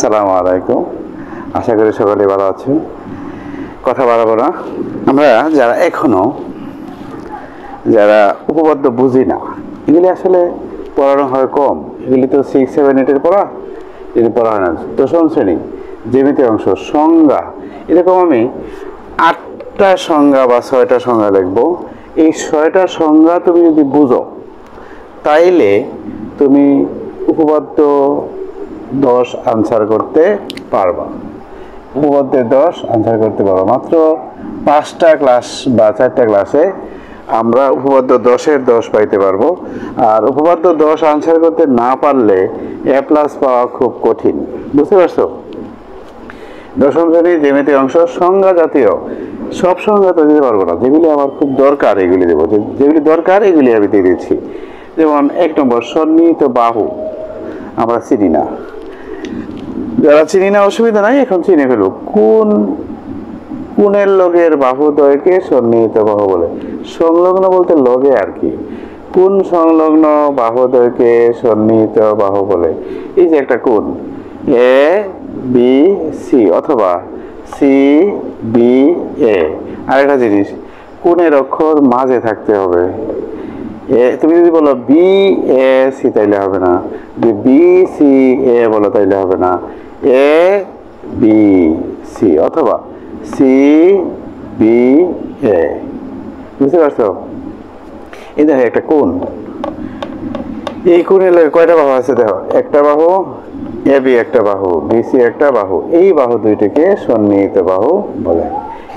আসসালামু আলাইকুম। আশা করি সকলে ভালো আছেন। কথা বাড়াবো না। আমরা যারা উপপাদ্য বুঝি না, এগুলি আসলে পড়ানো হয় কম। এগুলি তো 6, 7, 8 পড়া, এগুলি পড়া হয় না। দশম শ্রেণী জ্যামিতি অংশ সংজ্ঞা, এরকম আমি 8টা সংজ্ঞা বা 6টা সংজ্ঞা লিখবো। এই 6টা সংজ্ঞা তুমি যদি বুঝো, তাইলে তুমি উপপাদ্য 10 আনসার করতে পারবা। উপপাদ্যের 10 আনসার করতে পারবা। মাত্র 5টা ক্লাস বা 4টা ক্লাসে আমরা উপপাদ্য 10-এর 10 পাইতে পারবো। আর উপপাদ্য 10 আনসার করতে না পারলে A+ পাওয়া খুব কঠিন। বুঝতে পারছো? দশম শ্রেণীর জ্যামিতি অংশ সংজ্ঞা জাতীয় সব সংজ্ঞা তো দিতে পারবো না, যেগুলি আমার খুব দরকার এগুলি দেবো। যেগুলি দরকার এগুলি আমি দিয়ে দিচ্ছি। যেমন 1 নম্বর সন্নিহিত বাহু আমরা চিনি না। যারা চিনি না অসুবিধা নাই, এখন চিনে ফেলো। কোণের লগের বাহুদ্বয়কে সন্নিহিত বাহু বলে। সংলগ্ন বলতে লগে আর কি। কোণ সংলগ্ন বাহুদ্বয়কে সন্নিহিত বাহু বলে। এই যে একটা কোণ ABC অথবা CBA। আরেকটা জিনিস, কোণের অক্ষর মাঝে থাকতে হবে। তুমি যদি বলো BAC তাইলে হবে না, যদি BCA বলো তাইলে হবে না। ABC অথবা CBA। বুঝতে পারছো? এই দেখো একটা কোণ। এই কোণের কয়টা বাহু আছে দেখো, একটা বাহু, AB একটা বাহু, BC একটা বাহু। এই বাহু দুইটাকে সন্নিহিত বাহু বলে।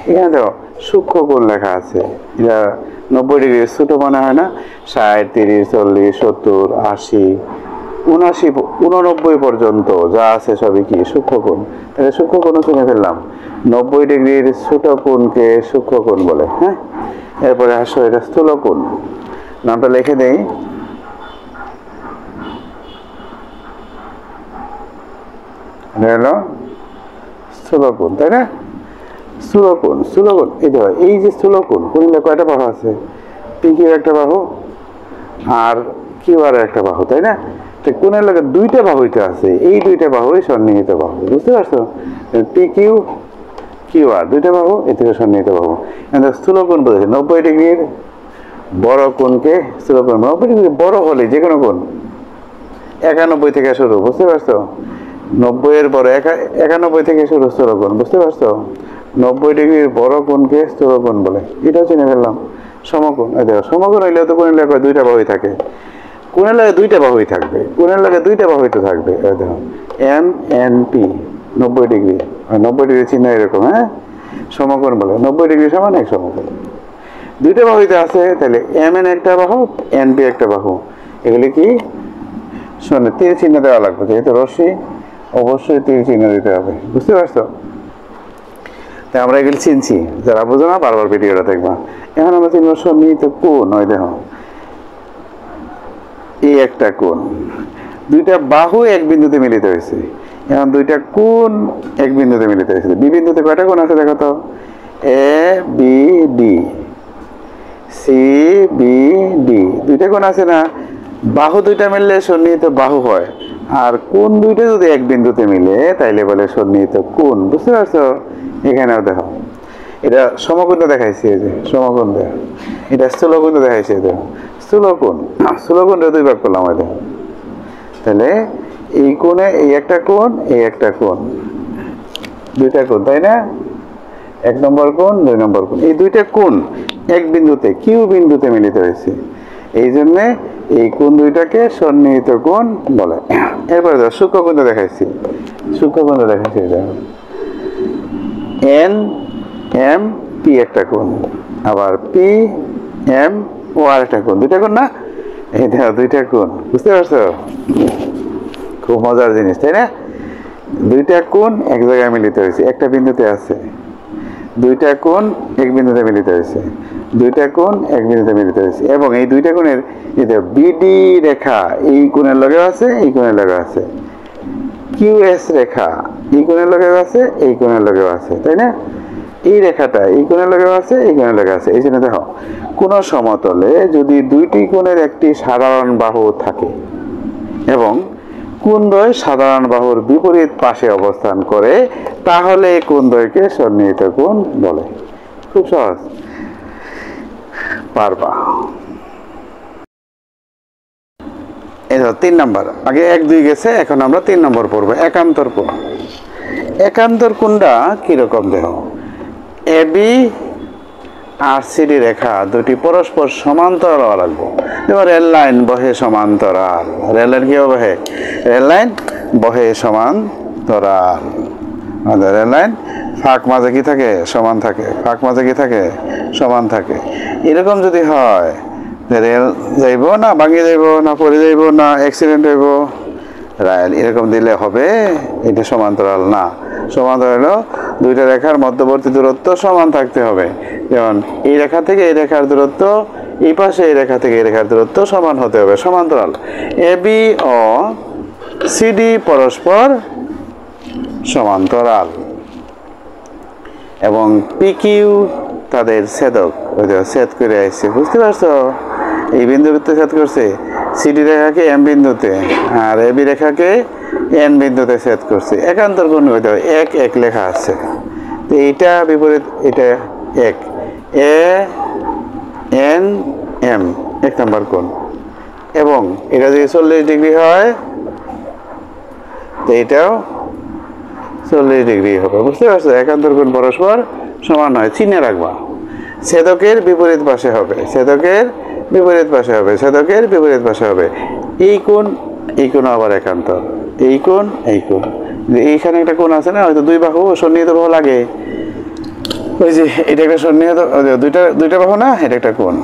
এখানে দেখো সূক্ষ্ম কোণ লেখা আছে। এটা 90 ডিগ্রি ছোট মনে হয় না? 60, 30, 40, 70, 80, 79, 89 পর্যন্ত যা আছে সবই কি সূক্ষ্ম কোণ। তাহলে সূক্ষ্ম কোণও চিনে ফেললাম। 90 ডিগ্রির ছোট কোণকে সূক্ষ্ম কোণ বলে। হ্যাঁ, এরপরে আসো এটা স্থূল কোণ। নামটা লিখে দেই। স্থূলকোণ, তাই না? স্থূলকোণ এই দেখো, এই যে স্থূলকোণ, কোণের কয়টা বাহু আছে? PQ একটা বাহু আর QR একটা বাহু, তাই না? তো কোণের লগে দুইটা বাহুইতে আছে, এই দুইটা বাহুই সন্নিহিত বাহু। বুঝতে পারছো? PQ QR দুইটা বাহু, এ থেকে সন্নিহিত বাহু। স্থূলকোণ বলেছে 90 ডিগ্রির বড় কোণকে স্থূলকোণ। 90 ডিগ্রি বড় হলে যে কোনো কোণ 91 থেকে শুরু। বুঝতে পারছো? 90-এর বড় 91 থেকে শুরু স্থূলকোণ। বুঝতে পারছো? 90 ডিগ্রির বড় কোণকে স্থূলকোণ বলে। এটাও চিনে ফেললাম। সমকোণ, এই দেখো সমকোণ হইলে তো কোণের লাগে দুইটা বাহুই থাকে। কোণের লাগে দুইটা বাহুই থাকবে, কোণের লাগে দুইটা বাহুই তো থাকবে। এই দেখো MNP 90 ডিগ্রি, 90 ডিগ্রি চিহ্ন এরকম। হ্যাঁ, সমকোণ বলে। 90 ডিগ্রি সমান এক সমকোণ। দুইটা বাহুইতে আছে, তাহলে MN একটা বাহু, NP একটা বাহু। এগুলি কি শোনে তীর চিহ্ন দেওয়া লাগবে, যেহেতু রশ্মি অবশ্যই তীর চিহ্ন দিতে হবে। বুঝতে পারছো? তাই আমরা এগুলি চিনছি। যারা বুঝো না বারবার ভিডিওটা দেখবা। এখন আমরা চিনব সন্নিহিত কোণ। ওই দেখো এই একটা কোণ, দুইটা বাহু এক বিন্দুতে মিলিত হয়েছে। এখন দুইটা কোণ এক বিন্দুতে মিলিত হয়েছে। বি বিন্দুতে কয়টা কোণ আছে দেখো তো? ABD CBD দুইটা কোণ আছে না? বাহু দুইটা মিললে সন্নিহিত বাহু হয়। আর কোণ দুইটা যদি এক বিন্দুতে মিলে তাইলে বলে সন্নিহিত কোণ। বুঝতে পারছো? এখানেও দেখো এটা সমকোণ দেখাইছে, এই যে সমকোণ দেখো। এটা স্থূলকোণ দেখাইছে, দেখো স্থূলকোণ। স্থূলকোণটা দুই ভাগ করলাম। এই দেখো, তাহলে এই কোণে এই একটা কোণ, এই একটা কোণ, দুইটা কোণ, তাই না? 1 নম্বর কোণ, 2 নম্বর কোণ। এই দুইটা কোণ এক বিন্দুতে কিউ বিন্দুতে মিলিত হয়েছে। এই জন্য এই কোণ দুইটাকে সন্নিহিত কোণ বলে। এরপরে দেখো সূক্ষ্মকোণ দেখাইছি। সূক্ষ্মকোণ দেখাইছি, দেখো NMP একটা কোণ, আবার PMO আরেকটা কোণ। দুইটা কোণ না? এই দেখো দুইটা কোণ। বুঝতে পারছো? খুব মজার জিনিস, তাই না? দুইটা কোণ এক জায়গায় মিলিত হয়েছে, একটা বিন্দুতে আছে। দুইটা কোণ এক বিন্দুতে মিলিত হয়েছে, দুইটা কোণ এক বিন্দুতে মিলিত হয়েছে। এবং এই দুইটা কোণের BD রেখা এই কোণের লগে আছে, এই কোণের লগে আছে। QS রেখা এই কোণের লগে আছে, এই কোণের লগে আছে, তাই না? এই রেখাটা এই কোণের লগে আছে, এই কোণের লগে আছে। এই জন্য দেখো কোন সমতলে যদি দুইটি কোণের একটি সাধারণ বাহু থাকে এবং কোণ দ্বয় সাধারণ বাহুর বিপরীত পাশে অবস্থান করে তাহলে কোণ দ্বয়কে সন্নিহিত কোণ বলে। খুব সহজ, পারবা। এই 3 নম্বর, আগে 1 2 গেছে, এখন আমরা 3 নম্বর পড়বো, একান্তর কোণ। একান্তর কোণটা কিরকম দেখো, এবি আর সিডি রেখা দুটি পরস্পর সমান্তরাল হওয়া লাগবে। যেমন রেল লাইন বহে সমান্তরাল, রেল লাইন কি বহে, রেল লাইন বহে সমান্তরাল, রেল লাইন ফাঁক মাঝে কি থাকে, সমান থাকে, ফাঁক মাঝে কি থাকে, সমান থাকে। এরকম যদি হয় রেল যাইব না ভাঙি যাইব না পড়ে যাইব না অ্যাক্সিডেন্ট হইব, রাইল এরকম দিলে হবে, এটা সমান্তরাল না। সমান্তরাল হলো দুইটা রেখার মধ্যবর্তী দূরত্ব সমান থাকতে হবে। যেমন এই রেখা থেকে এই রেখার দূরত্ব, এই পাশে এই রেখা থেকে এই রেখার দূরত্ব সমান হতে হবে, সমান্তরাল। এবি ও সিডি পরস্পর সমান্তরাল এবং পিকিউ তাদের ছেদক, ছেদ করে আসছে, বুঝতে পারছো? এই বিন্দুতে ছেদ করছে, সিডি রেখাকে এম বিন্দুতে আর এবি রেখাকে এন বিন্দুতে ছেদ করছে। একান্তর কোণ হইতে হবে, 1 1 লেখা আছে, তো এইটা বিপরীত, এটা 1 এ এন এম 1 নম্বর কোণ। এবং এটা যদি 40 ডিগ্রি হয় তো এটাও 40 ডিগ্রি হবে, বুঝতে পারছো? একান্তর কোণ পরস্পর সমান হয়, চিহ্নে রাখবা। ছেদকের বিপরীত পাশে হবে, ছেদকের বিপরীত পাশে হবে, ছেদকের বিপরীত পাশে হবে। এই কোণ, এই কোণ আবার একান্তর, এই কোণ, এই কোণ। এইখানে একটা কোণ আছে না, হয়তো 2 বাহু সন্নিহিত বাহু লাগে, ওই যে এটা একটা সন্নিহিত, দুইটা বাহু না, এটা একটা কোণ,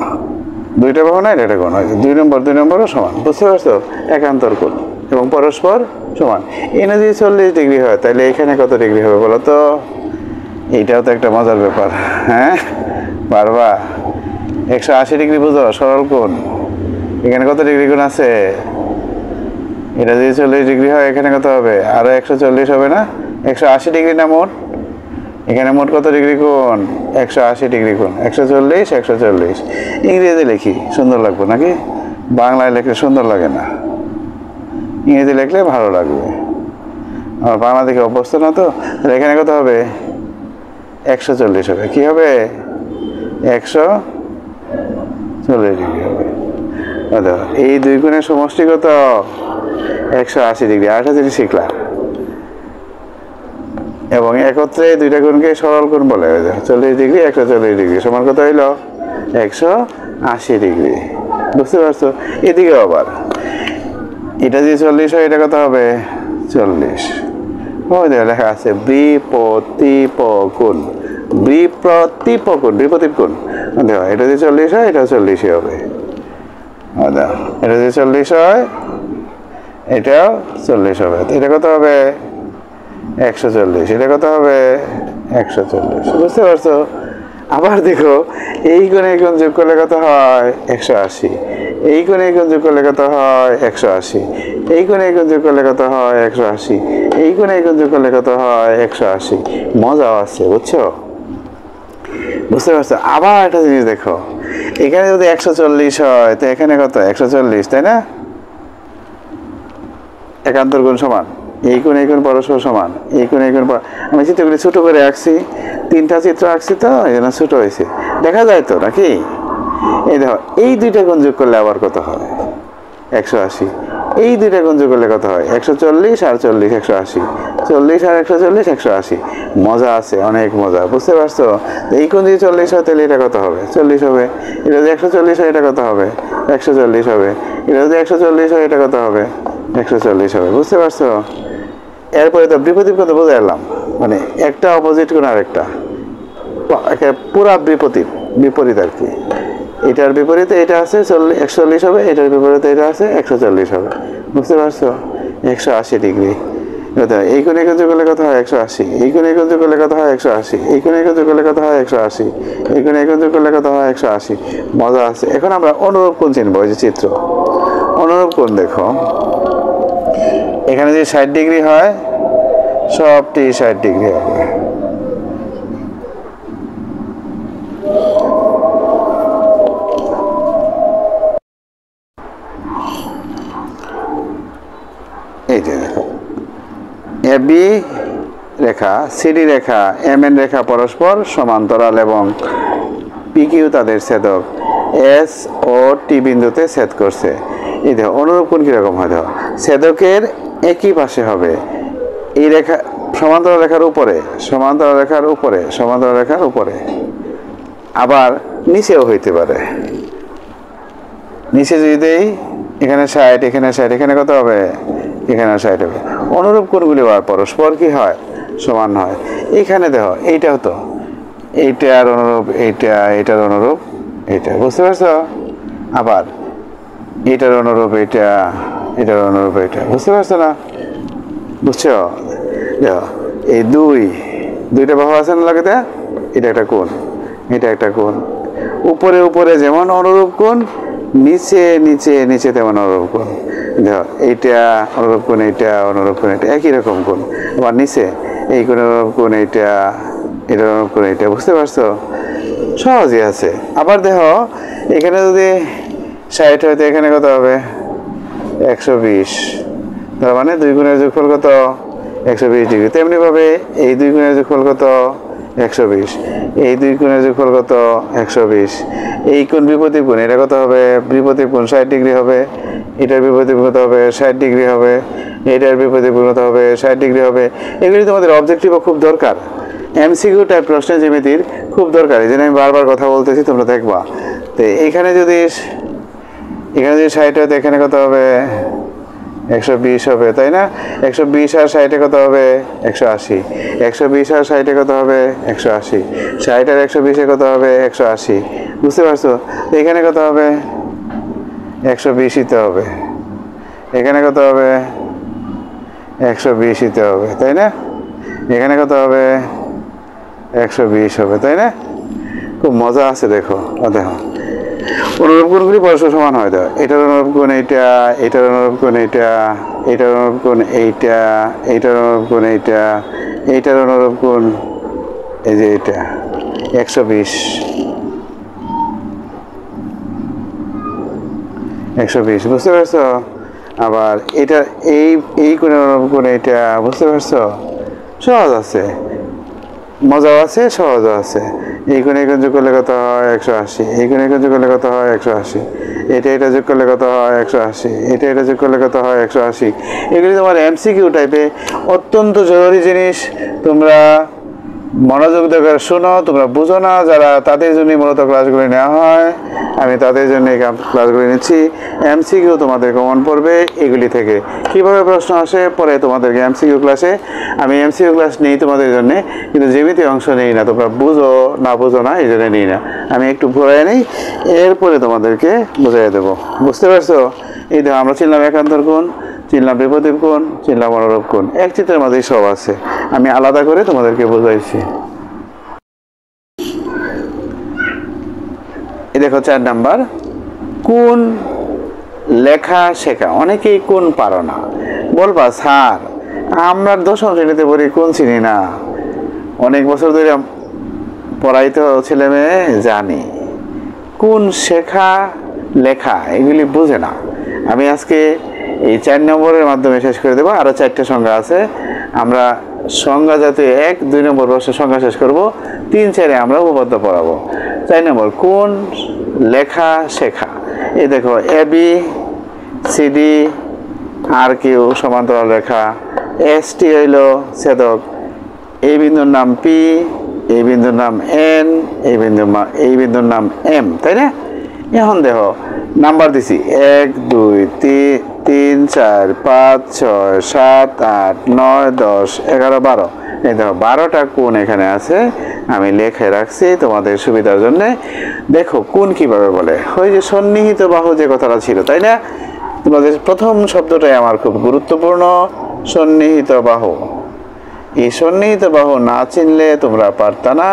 2টা বাহু না, এটা একটা কোণ, 2 নম্বরও সমান, বুঝতে পারছো? একান্তর কোণ এবং পরস্পর সমান। এনে যদি 40 ডিগ্রি হয় তাহলে এখানে কত ডিগ্রি হবে বলো তো? এইটাও তো একটা মজার ব্যাপার, হ্যাঁ পারবা? 180 ডিগ্রি বুঝো, সরল কোণ। এখানে কত ডিগ্রি কোণ আছে? এটা যদি 40 ডিগ্রি হয় এখানে কত হবে? আরো 140 হবে না? 180 ডিগ্রি না মোট? এখানে মোট কত ডিগ্রি কোণ? 180 ডিগ্রি কোণ। 140 140। ইংরেজি লিখি, সুন্দর লাগবে নাকি? বাংলায় লিখলে সুন্দর লাগে না, ইংরেজি লিখলে ভালো লাগবে। আমার বাংলা দেখে অভ্যস্ত না তো, তাহলে এখানে কত হবে? 140 হবে। কি হবে? 140 ডিগ্রি হবে। এই 2 কোণের সমষ্টি কত? 180 ডিগ্রি। আরেকটা জিনিস শিখলাম, এবং একত্রে 2টা কোণকে সরল কোণ বলে। 40 ডিগ্রি 140 ডিগ্রি সমান কত হইল? 180 ডিগ্রি, বুঝতে পারছো? এদিকে আবার এটা যদি 40 হয় এটা কত হবে? 40। ওই দেখো লেখা আছে বিপরীত কোণ, বিপরীত কোণ, বিপরীত কোণ। দেখো এটা যদি 40 হয় এটাও 40 হবে, এটা যদি 40 হয় এটাও 40 হবে। এটা কত হবে? 140। এটা কত হবে? 140, বুঝতে পারছো? আবার দেখো এই কোণে এই কোণ যোগ করলে কত হয়? 180। এই কোণে এই কোণ যোগ করলে কত হয়? 180। এই কোণে এই কোণ যোগ করলে কত হয়? 180। এই কোণে এই কোণ যোগ করলে কত হয়? 180। মজাও আছে, বুঝছো? বুঝতে পারছো? আবার একটা জিনিস দেখো, এখানে যদি 140 হয় তো এখানে কত? 140, তাই না? একান্তর কোণ সমান, এই কোণ এই কোণ পরস্পর সমান, এই কোণ এই কোণ। আমি চিত্রগুলি ছোট করে আঁকছি, 3টা চিত্র আঁকছি তো এই জন্য ছোট হয়েছে, দেখা যায় তো নাকি? এই দেখো এই 2টা কোণ যোগ করলে আবার কত হয়? 180। এই 2টা কোণ যোগ করলে কত হয়? 140 আর 40 180, 40 আর 140 180। মজা আছে, অনেক মজা, বুঝতে পারছো? এই কোণ যদি 40 হয় তাহলে এটা কত হবে? 40 হবে। এটা যদি 140 হয় এটা কত হবে? 140 হবে। এটা যদি 140 হয় এটা কত হবে? 140 হবে, বুঝতে পারছো? এরপরে তো বিপরীত কোণ বুঝে এলাম, মানে একটা অপোজিট কোণ আর একটা পুরা বিপরীত আর কি। এটার বিপরীতে এটা আছে 140 হবে, এটার বিপরীতে এটা আছে 140 হবে, বুঝতে পারছো? 180 ডিগ্রি। এই কোণে কোণ যোগ করলে কত হয়? 180। এই কোণে কোণ যোগ করলে কত হয়? 180। এই কোণে কোণ যোগ করলে কত হয়? 180। এই কোণে কোণ যোগ করলে কত হয়? 180। মজা আছে। এখন আমরা অনুরূপ কোণ চিনবো, এই যে চিত্র অনুরূপ কোণ। দেখো এখানে যদি 60 ডিগ্রি হয় সবটি 60 ডিগ্রি হবে। এই যে দেখো AB রেখা CD রেখা MN রেখা পরস্পর সমান্তরাল এবং PQ তাদের ছেদক S ও T বিন্দুতে ছেদ করছে। এই দেখো অনুরূপ কোণ কিরকম হয় দেখো ছেদকের একই পাশে হবে এই রেখা সমান্তরাল রেখার উপরে সমান্তরাল রেখার উপরে সমান্তরাল রেখার উপরে আবার নিচেও হইতে পারে। নিচে যদি দেই এখানে 60 এখানে 60 এখানে কত হবে এখানে 60 হবে। অনুরূপ কোণগুলি পরস্পর কি হয় সমান হয়। এখানে দেখো এইটাও তো এইটার অনুরূপ এইটা এটার অনুরূপ এইটা বুঝতে পারছো আবার এটার অনুরূপ এইটা এটার অনুরূপ এইটা বুঝতে পারছো না বুঝছো দেখো এই দুইটা বাহু আছে না লাগাতে এটা একটা কোণ এটা একটা কোণ উপরে উপরে যেমন অনুরূপ কোণ নিচে নিচে নিচে তেমন অনুরূপ কোণ দেখো এইটা অনুরূপ কোণ এইটা অনুরূপ কোণ এটা একই রকম কোণ আবার নিচে এই কোণ অনুরূপ কোণ এইটা এটা অনুরূপ কোণ এইটা বুঝতে পারছো সহজই আছে। আবার দেখো এখানে যদি 60 হয়তো এখানে কত হবে 120 তার মানে 2 গুণের যোগফল কত 120 ডিগ্রি। তেমনি ভাবে এই 2 গুণের যোগফল কত 120 এই 2 গুণের যোগফল কত 120 এই কোণ বিপরীত কোণ এটা কত হবে বিপরীত কোণ 60 ডিগ্রি হবে এটার বিপরীত কোণ কত হবে 60 ডিগ্রি হবে এটার বিপরীত কোণ কত হবে 60 ডিগ্রি হবে। এগুলি তোমাদের অবজেক্টিভ খুব দরকার এমসিকিউ টাইপ প্রশ্ন জ্যামিতির খুব দরকার এই জন্য আমি বারবার কথা বলতেছি তোমরা দেখবা। তো এখানে যদি 60 হয় এখানে কত হবে 120 হবে তাই না 120 আর 60 কত হবে 180 120 আর 60 কত হবে 180 60 আর 120 কত হবে 180 বুঝতে পারছো এখানে কত হবে 120 তে হবে এখানে কত হবে 120 তে হবে তাই না এখানে কত হবে 120 হবে তাই না খুব মজা আছে দেখো দেখো অনুরূপ কোণগুলি পরস্পর সমান হয় দাও এটার অনুরূপ কোণ এইটা এটার অনুরূপ কোণ এইটা এটার অনুরূপ কোণ এইটা এইটার অনুরূপ কোণ এইটা এইটার অনুরূপ কোণ এই যে এটা 120 বুঝতে পারছো আবার এটা এই কোণের অনুরূপ কোণ এইটা বুঝতে পারছো সহজ আছে মজাও আছে সহজও আছে। এই কোণে কোণ যোগ করলে কত হয় 180 এই কোণে কোণ যোগ করলে কত হয় 180 এটা যোগ করলে কত হয় 180 এটা যোগ করলে কত হয় 180। এগুলি তোমার এমসিকিউ টাইপে অত্যন্ত জরুরি জিনিস তোমরা মনোযোগ দিয়ে শোনো তোমরা বুঝো না যারা তাদের জন্যই মূলত ক্লাসগুলি নেওয়া হয় আমি তাদের জন্য এই ক্লাসগুলি নিচ্ছি। এমসিকিউ তোমাদের কমন পড়বে এগুলি থেকে কীভাবে প্রশ্ন আসে পরে তোমাদেরকে এমসিকিউ ক্লাসে আমি এমসিকিউ ক্লাস নিই তোমাদের জন্য কিন্তু জ্যামিতি অংশ নেই না তোমরা বুঝো না এই জন্য নিই না আমি একটু ঘোরাই নিই এরপরে তোমাদেরকে বুঝাই দেবো বুঝতে পারছো। এই দেখো আমরা চিনলাম একান্তর কোণ চিনলাম বিপরীত কোণ চিনলাম অনুরূপ কোণ এক চিত্রের মধ্যেই সব আছে আমি আলাদা করে তোমাদেরকে বোঝাইছি। এই দেখো 4 নাম্বার কোণ লেখা শেখা অনেকেই কোণ পারো না বলবা স্যার আমরা 10ম শ্রেণীতে পড়ি কোণ চিনি না অনেক বছর ধরে পড়াইতে ছেলে মেয়ে জানি কোণ শেখা লেখা এগুলি বুঝে না। আমি আজকে এই 4 নম্বরের মাধ্যমে শেষ করে দেবো আরও 4টে সংজ্ঞা আছে আমরা সংজ্ঞা যাতে 1-2 নম্বর বর্ষের সংজ্ঞা শেষ করব 3-4 আমরা উপপাদ্য পড়াবো। 4 নম্বর কোণ লেখা শেখা এই দেখো AB CD RQ সমান্তরাল রেখা ST হইল ছেদক এই বিন্দুর নাম P এই বিন্দুর নাম N এই বিন্দুর নাম M তাই না। এখন দেখো নাম্বার দিছি 1 2 3 4 5 6 7 8 9 10 11 12 এই দেখো 12টা কোণ এখানে আছে আমি লিখে রাখছি তোমাদের সুবিধার জন্য। দেখো কোণ কিভাবে বলে ওই যে সন্নিহিত বাহু যে কথাটা ছিল তাই না তোমাদের প্রথম শব্দটাই আমার খুব গুরুত্বপূর্ণ সন্নিহিত বাহু। এই সন্নিহিত বাহু না চিনলে তোমরা পারতা না।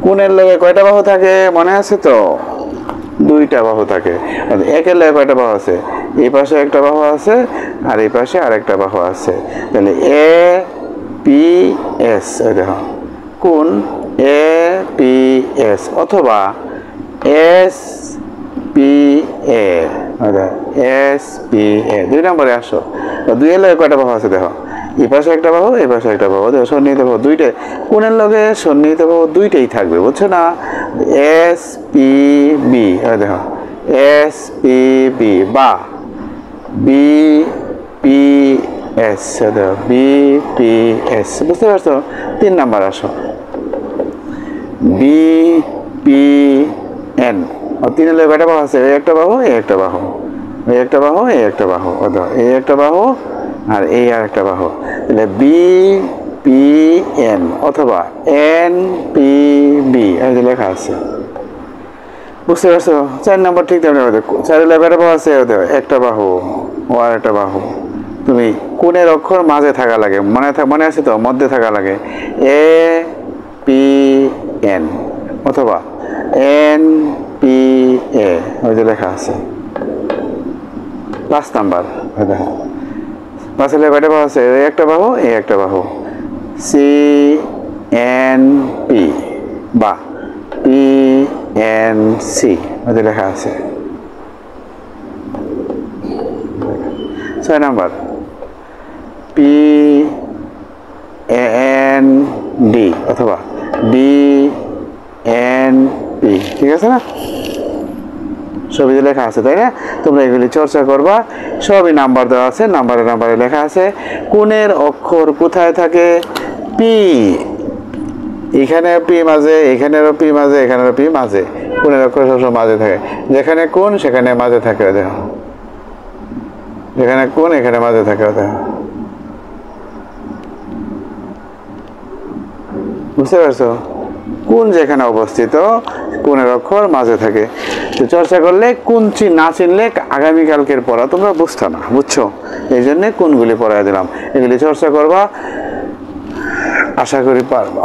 কোণের লগে কয়টা বাহু থাকে মনে আছে তো 2টা বাহু থাকে একের লগে কয়টা বাহু আছে এই পাশে একটা বাহু আছে আর এই পাশে আরেকটা বাহু আছে তাহলে APS দেখো কোণ APS অথবা SP P A, S P A. 2 নম্বরে আসো। 2 এর লগে কয়টা বাহু আছে দেখো, এই পাশে একটা বাহু, এই পাশে একটা বাহু, দেখো সন্নিহিত বাহু দুইটাই, কোণের লগে সন্নিহিত বাহু দুইটাই থাকবে, বুঝছো না? এস পি বি, দেখো এস পি বি, বা বি পি এস, দেখো বি পি এস, বুঝতে পারছো? 3 নাম্বার আসো, বি পি এন। 3 এর লগে কয়টা বাহু আছে? এই একটা বাহু, এই একটা বাহু, এই একটা বাহু, এই একটা বাহু, এই একটা বাহু আর এই আর একটা বাহু, তাহলে বি পি এন অথবা এন পি বি, এই যে লেখা আছে, বুঝতে পারছো? 4 নম্বর ঠিক তেমনি 4 এর কয়টা বাহু আছে? একটা বাহু ও আর একটা বাহু। তুমি কোণের অক্ষর মাঝে থাকা লাগে, মনে আছে তো? মধ্যে থাকা লাগে, এ পি এন অথবা এন পি এ, ওই যে লেখা আছে। 5 নাম্বার, দেখো 5 এর কয়টা বাহু আছে? এই একটা বাহু, এই একটা বাহু, সি এন পি বা পি এন সি, ওই যে লেখা আছে। 6 নাম্বার, পি এন ডি অথবা ডি এন পি, ঠিক আছে না? সবই লেখা আছে, তাই না? তোমরা এগুলি চর্চা করবা, সবই নাম্বার দেওয়া আছে, নাম্বারে লেখা আছে। কোণের অক্ষর কোথায় থাকে? পি, এখানে পি মাঝে, এখানেরও পি মাঝে, এখানেরও পি মাঝে, কোণের অক্ষর সবসময় মাঝে থাকে। যেখানে কোণ সেখানে মাঝে থাকে, দেখো যেখানে কোণ এখানে মাঝে থাকে, দেখো, বুঝতে পারছো? কোণ যেখানে অবস্থিত কোণের অক্ষর মাঝে থাকে। তো চর্চা করলে কোণ না চিনলে আগামীকালকের পড়া তোমরা বুঝতো না, বুঝছো? এই জন্যে কোণগুলি পড়াই দিলাম, এগুলি চর্চা করবা, আশা করি পারবা।